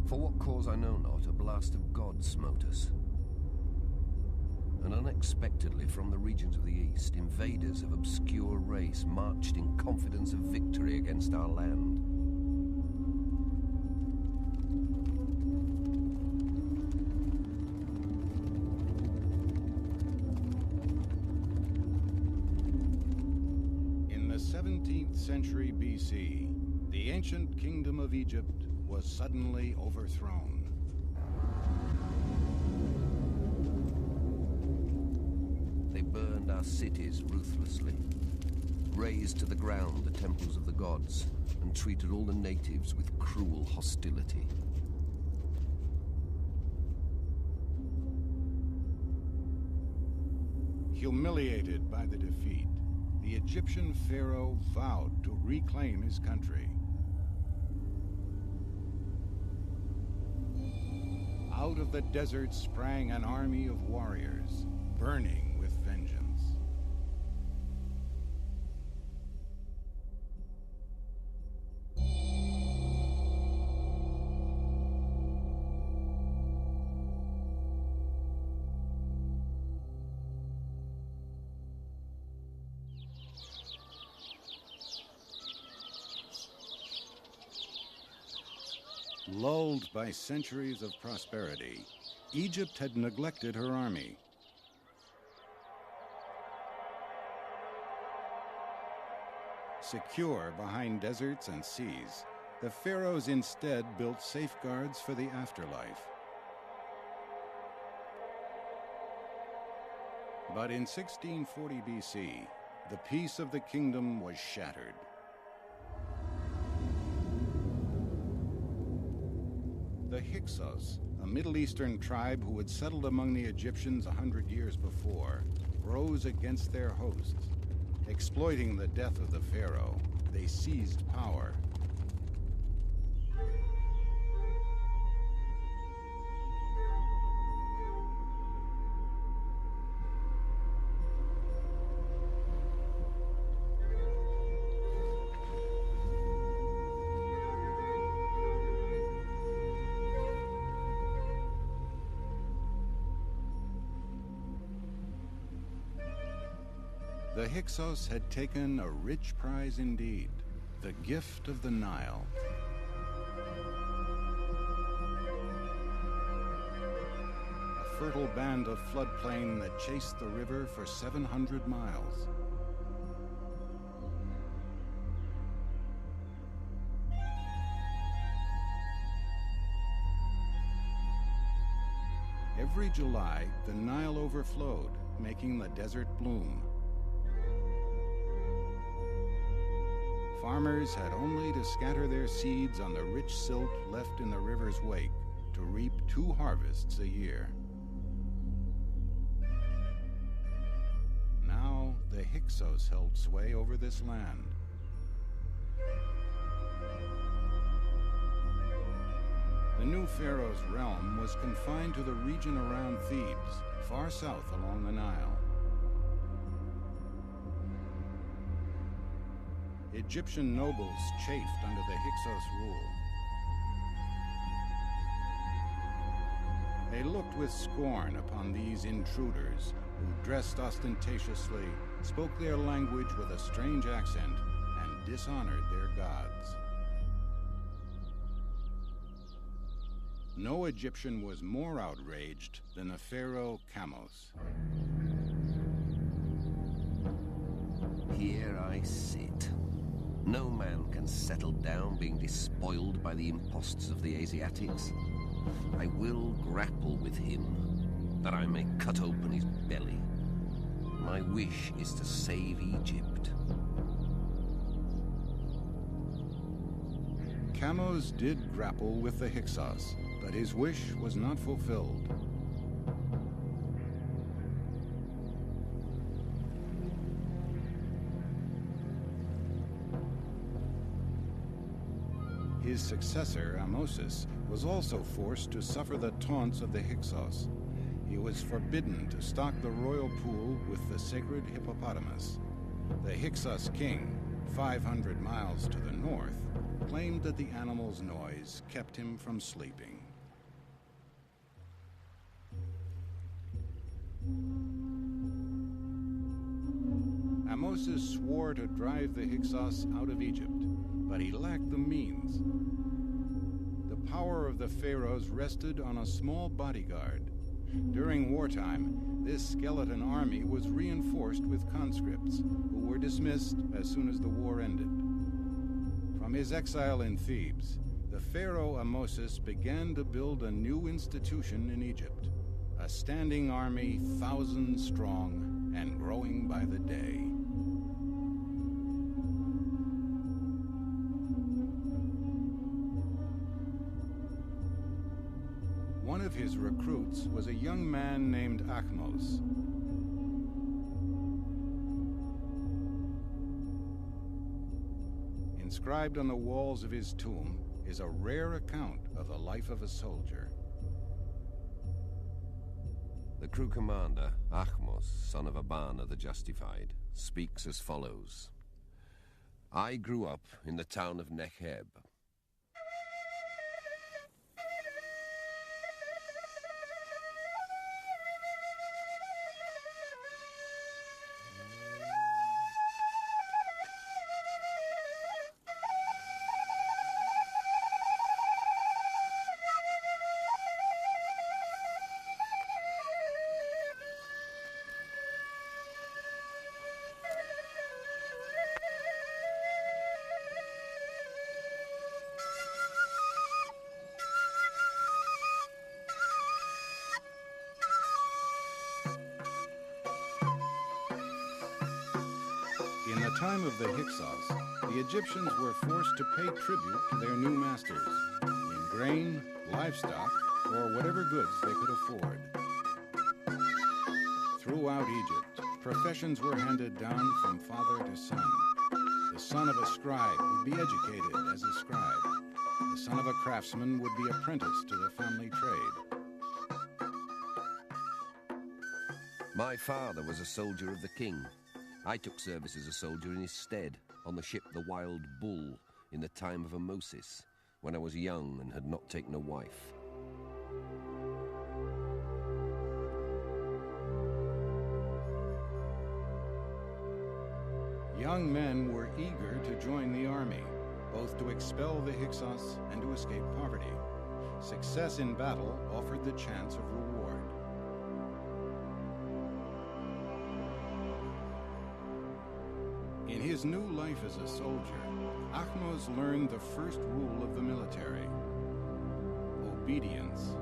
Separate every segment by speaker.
Speaker 1: For what cause I know not, a blast of God smote us. And unexpectedly from the regions of the east, invaders of obscure race marched in confidence of victory against our land.
Speaker 2: In the 17th century BC, the ancient kingdom of Egypt was suddenly overthrown.
Speaker 1: They burned our cities ruthlessly, razed to the ground the temples of the gods, and treated all the natives with cruel hostility.
Speaker 2: Humiliated by the defeat, the Egyptian pharaoh vowed to reclaim his country. Out of the desert sprang an army of warriors, burning with vengeance. Lulled by centuries of prosperity, Egypt had neglected her army. Secure behind deserts and seas, the pharaohs instead built safeguards for the afterlife. But in 1640 BC, the peace of the kingdom was shattered. The Hyksos, a Middle Eastern tribe who had settled among the Egyptians 100 years before, rose against their hosts. Exploiting the death of the pharaoh, they seized power. The Hyksos had taken a rich prize indeed, the gift of the Nile. A fertile band of floodplain that chased the river for 700 miles. Every July, the Nile overflowed, making the desert bloom. Farmers had only to scatter their seeds on the rich silt left in the river's wake to reap 2 harvests a year. Now, the Hyksos held sway over this land. The new pharaoh's realm was confined to the region around Thebes, far south along the Nile. Egyptian nobles chafed under the Hyksos rule. They looked with scorn upon these intruders who dressed ostentatiously, spoke their language with a strange accent, and dishonored their gods. No Egyptian was more outraged than the pharaoh Kamos.
Speaker 1: Here I sit. No man can settle down being despoiled by the imposts of the Asiatics. I will grapple with him, that I may cut open his belly. My wish is to save Egypt.
Speaker 2: Kamos did grapple with the Hyksos, but his wish was not fulfilled. His successor, Ahmosis, was also forced to suffer the taunts of the Hyksos. He was forbidden to stock the royal pool with the sacred hippopotamus. The Hyksos king, 500 miles to the north, claimed that the animal's noise kept him from sleeping. Ahmose swore to drive the Hyksos out of Egypt, but he lacked the means. The power of the pharaohs rested on a small bodyguard. During wartime, this skeleton army was reinforced with conscripts, who were dismissed as soon as the war ended. From his exile in Thebes, the pharaoh Ahmose began to build a new institution in Egypt, a standing army 1,000 strong and growing by the day. One of his recruits was a young man named Ahmose. Inscribed on the walls of his tomb is a rare account of the life of a soldier.
Speaker 1: The crew commander, Ahmose, son of Abana the Justified, speaks as follows. I grew up in the town of Nekheb.
Speaker 2: In the time of the Hyksos, the Egyptians were forced to pay tribute to their new masters in grain, livestock, or whatever goods they could afford. Throughout Egypt, professions were handed down from father to son. The son of a scribe would be educated as a scribe. The son of a craftsman would be apprenticed to the family trade.
Speaker 1: My father was a soldier of the king. I took service as a soldier in his stead on the ship the Wild Bull in the time of Ahmose, when I was young and had not taken a wife.
Speaker 2: Young men were eager to join the army, both to expel the Hyksos and to escape poverty. Success in battle offered the chance of reward. In his new life as a soldier, Ahmose learned the first rule of the military: obedience.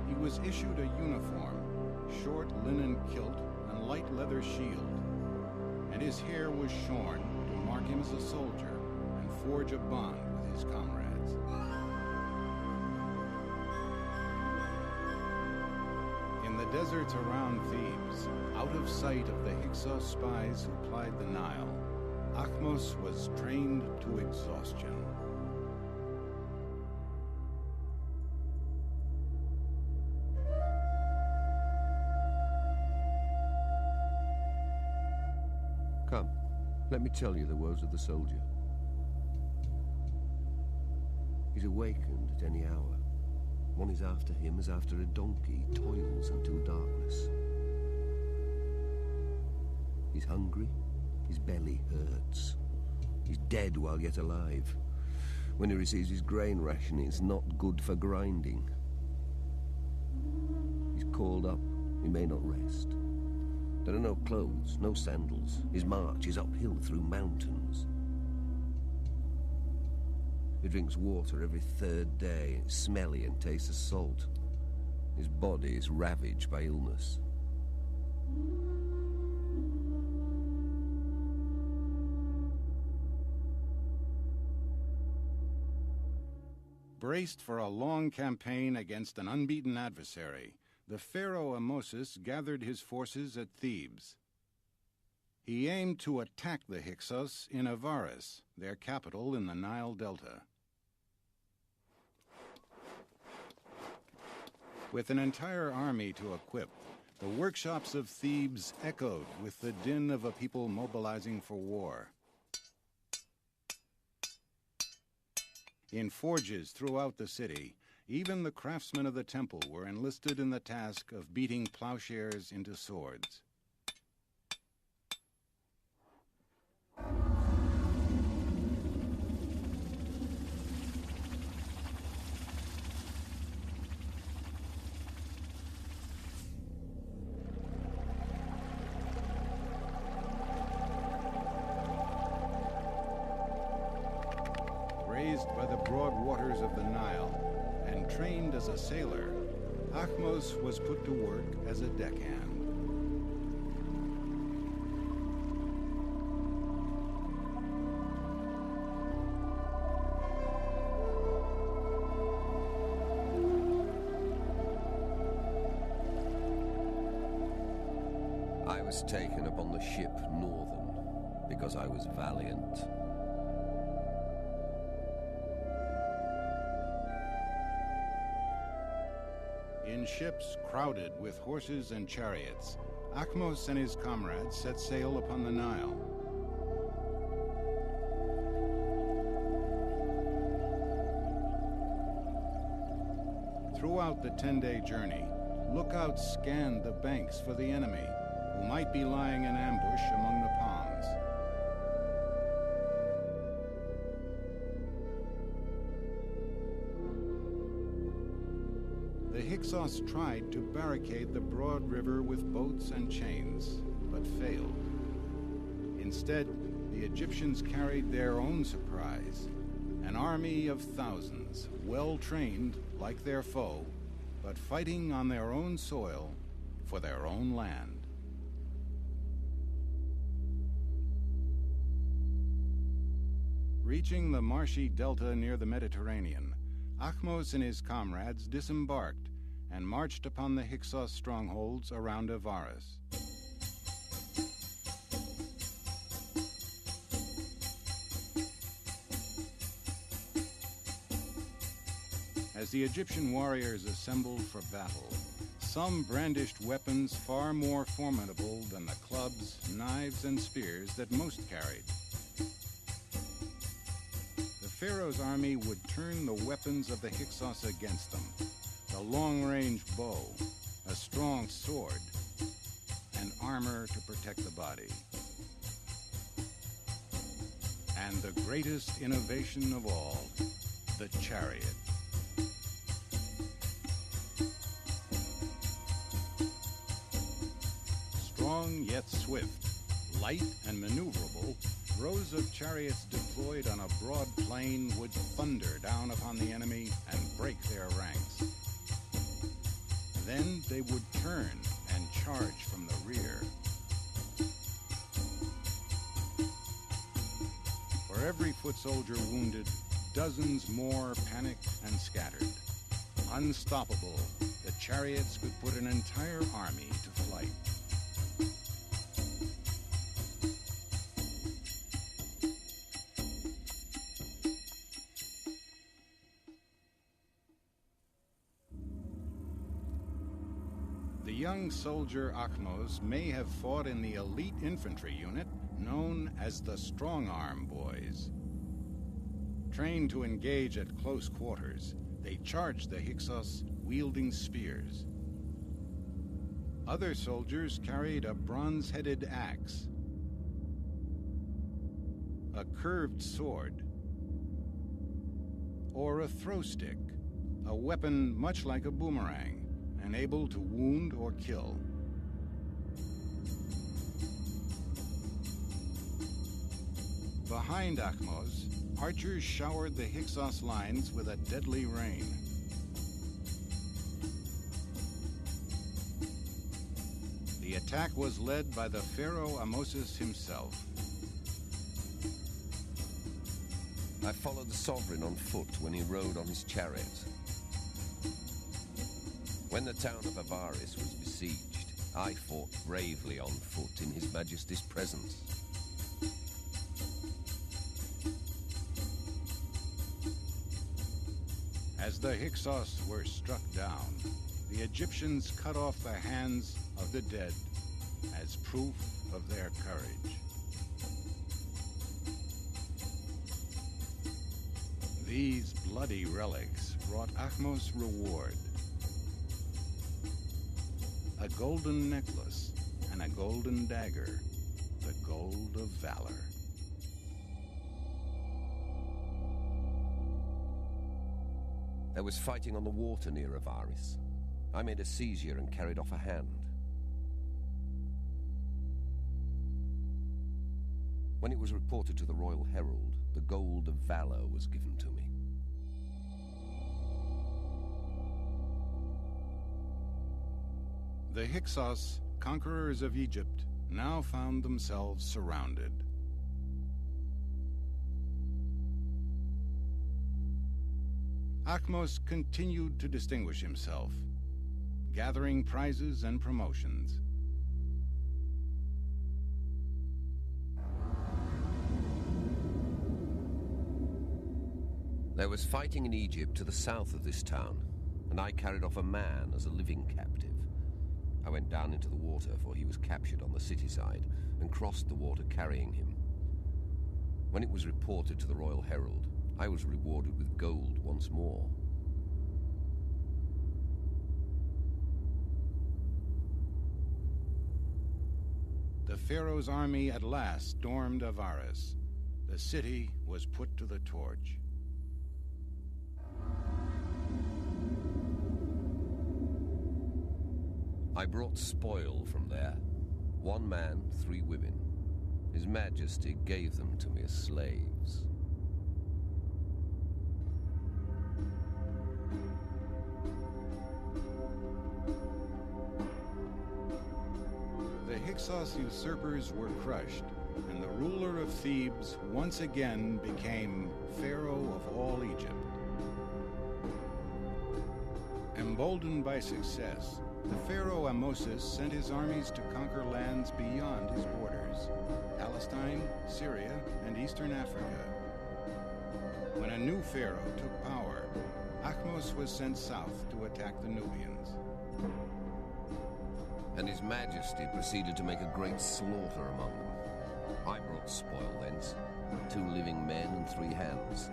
Speaker 2: He was issued a uniform, short linen kilt and light leather shield, and his hair was shorn to mark him as a soldier and forge a bond with his comrades. In the deserts around Thebes, out of sight of the Hyksos spies who plied the Nile, Ahmose was trained to exhaustion.
Speaker 1: Come, let me tell you the woes of the soldier. He's awakened at any hour. One is after him as after a donkey, toils until darkness. He's hungry, his belly hurts. He's dead while yet alive. When he receives his grain ration, it's not good for grinding. He's called up, he may not rest. There are no clothes, no sandals. His march is uphill through mountains. He drinks water every third day. It's smelly and tastes of salt. His body is ravaged by illness.
Speaker 2: Braced for a long campaign against an unbeaten adversary, the pharaoh Ahmose gathered his forces at Thebes. He aimed to attack the Hyksos in Avaris, their capital in the Nile Delta. With an entire army to equip, the workshops of Thebes echoed with the din of a people mobilizing for war. In forges throughout the city, even the craftsmen of the temple were enlisted in the task of beating plowshares into swords. Raised by the broad waters of the Nile and trained as a sailor, Ahmose was put to work as a deckhand.
Speaker 1: I was taken upon the ship Northern because I was valiant.
Speaker 2: In ships crowded with horses and chariots, Ahmose and his comrades set sail upon the Nile. Throughout the 10-day journey, lookouts scanned the banks for the enemy, who might be lying in ambush among the palms. The Hyksos tried to barricade the broad river with boats and chains, but failed. Instead, the Egyptians carried their own surprise, an army of thousands, well-trained like their foe, but fighting on their own soil for their own land. Reaching the marshy delta near the Mediterranean, Ahmose and his comrades disembarked and marched upon the Hyksos strongholds around Avaris. As the Egyptian warriors assembled for battle, some brandished weapons far more formidable than the clubs, knives, and spears that most carried. The Pharaoh's army would turn the weapons of the Hyksos against them: the long-range bow, a strong sword, and armor to protect the body. And the greatest innovation of all, the chariot. Strong yet swift, light and maneuverable, rows of chariots deployed on a broad plain would thunder down upon the enemy and break their ranks. Then they would turn and charge from the rear. For every foot soldier wounded, dozens more panicked and scattered. Unstoppable, the chariots could put an entire army to flight. The young soldier Ahmose may have fought in the elite infantry unit known as the Strong Arm Boys. Trained to engage at close quarters, they charged the Hyksos wielding spears. Other soldiers carried a bronze-headed axe, a curved sword, or a throw stick, a weapon much like a boomerang, and able to wound or kill. Behind Ahmose, archers showered the Hyksos lines with a deadly rain. The attack was led by the Pharaoh Ahmose himself.
Speaker 1: I followed the sovereign on foot when he rode on his chariot. When the town of Avaris was besieged, I fought bravely on foot in His Majesty's presence.
Speaker 2: As the Hyksos were struck down, the Egyptians cut off the hands of the dead as proof of their courage. These bloody relics brought Achmos reward. A golden necklace and a golden dagger, the gold of valor.
Speaker 1: There was fighting on the water near Avaris. I made a seizure and carried off a hand. When it was reported to the Royal Herald, the gold of valor was given to me.
Speaker 2: The Hyksos, conquerors of Egypt, now found themselves surrounded. Achmos continued to distinguish himself, gathering prizes and promotions.
Speaker 1: There was fighting in Egypt to the south of this town, and I carried off a man as a living captive. I went down into the water, for he was captured on the city side, and crossed the water carrying him. When it was reported to the Royal Herald, I was rewarded with gold once more.
Speaker 2: The Pharaoh's army at last stormed Avaris. The city was put to the torch.
Speaker 1: I brought spoil from there. 1 man, 3 women. His Majesty gave them to me as slaves.
Speaker 2: The Hyksos usurpers were crushed, and the ruler of Thebes once again became Pharaoh of all Egypt. Emboldened by success, the Pharaoh Ahmosis sent his armies to conquer lands beyond his borders: Palestine, Syria, and Eastern Africa. When a new Pharaoh took power, Achmos was sent south to attack the Nubians.
Speaker 1: And His Majesty proceeded to make a great slaughter among them. I brought spoil thence, 2 living men and 3 hands,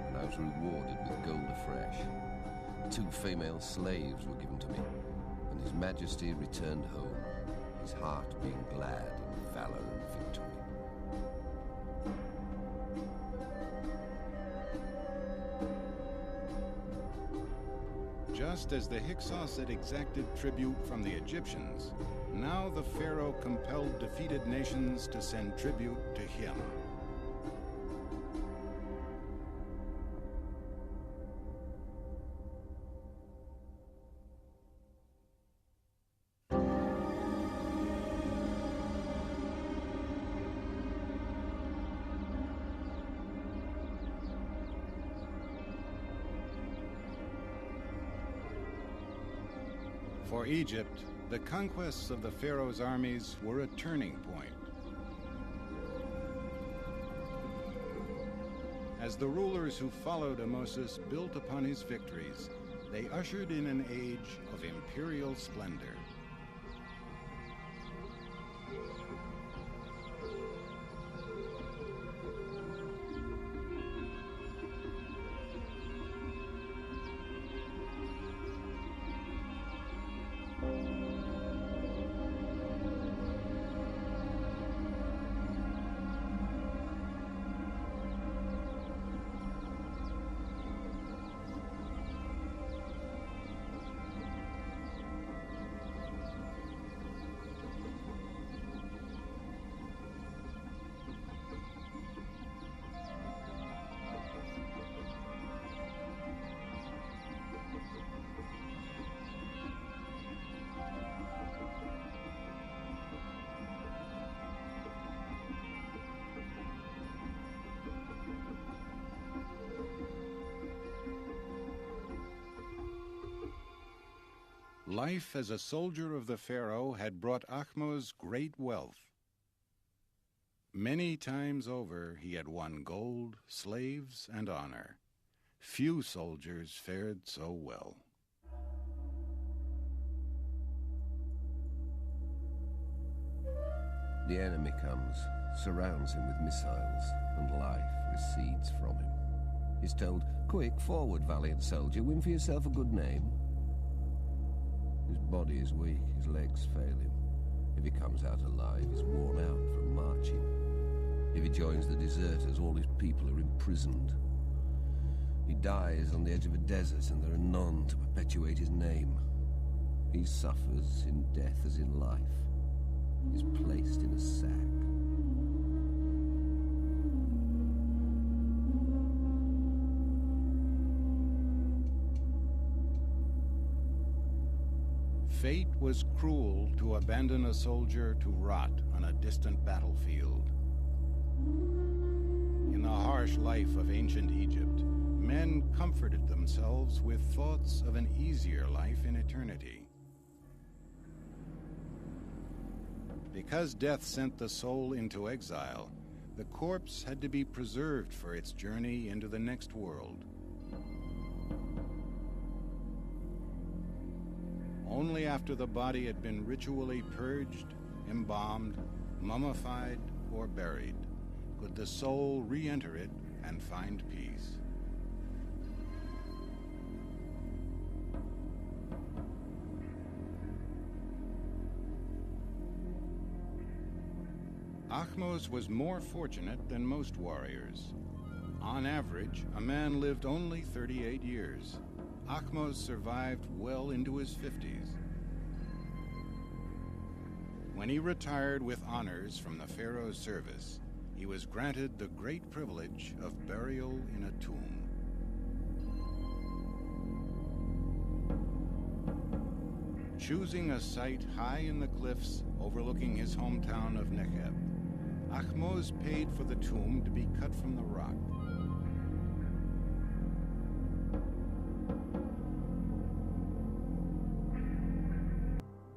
Speaker 1: and I was rewarded with gold afresh. 2 female slaves were given to me, and His Majesty returned home, his heart being glad in valor and victory.
Speaker 2: Just as the Hyksos had exacted tribute from the Egyptians, now the Pharaoh compelled defeated nations to send tribute to him. For Egypt, the conquests of the Pharaoh's armies were a turning point. As the rulers who followed Ahmosis built upon his victories, they ushered in an age of imperial splendor. Life as a soldier of the Pharaoh had brought Achmos great wealth. Many times over he had won gold, slaves, and honor. Few soldiers fared so well.
Speaker 1: The enemy comes, surrounds him with missiles, and life recedes from him. He's told, "Quick, forward, valiant soldier, win for yourself a good name." His body is weak, his legs fail him. If he comes out alive, he's worn out from marching. If he joins the deserters, all his people are imprisoned. He dies on the edge of a desert, and there are none to perpetuate his name. He suffers in death as in life. He's placed in a sack.
Speaker 2: Fate was cruel to abandon a soldier to rot on a distant battlefield. In the harsh life of ancient Egypt, men comforted themselves with thoughts of an easier life in eternity. Because death sent the soul into exile, the corpse had to be preserved for its journey into the next world. Only after the body had been ritually purged, embalmed, mummified, or buried could the soul re-enter it and find peace. Ahmose was more fortunate than most warriors. On average, a man lived only 38 years. Ahmose survived well into his 50s. When he retired with honors from the pharaoh's service, he was granted the great privilege of burial in a tomb. Choosing a site high in the cliffs overlooking his hometown of Nekheb, Ahmose paid for the tomb to be cut from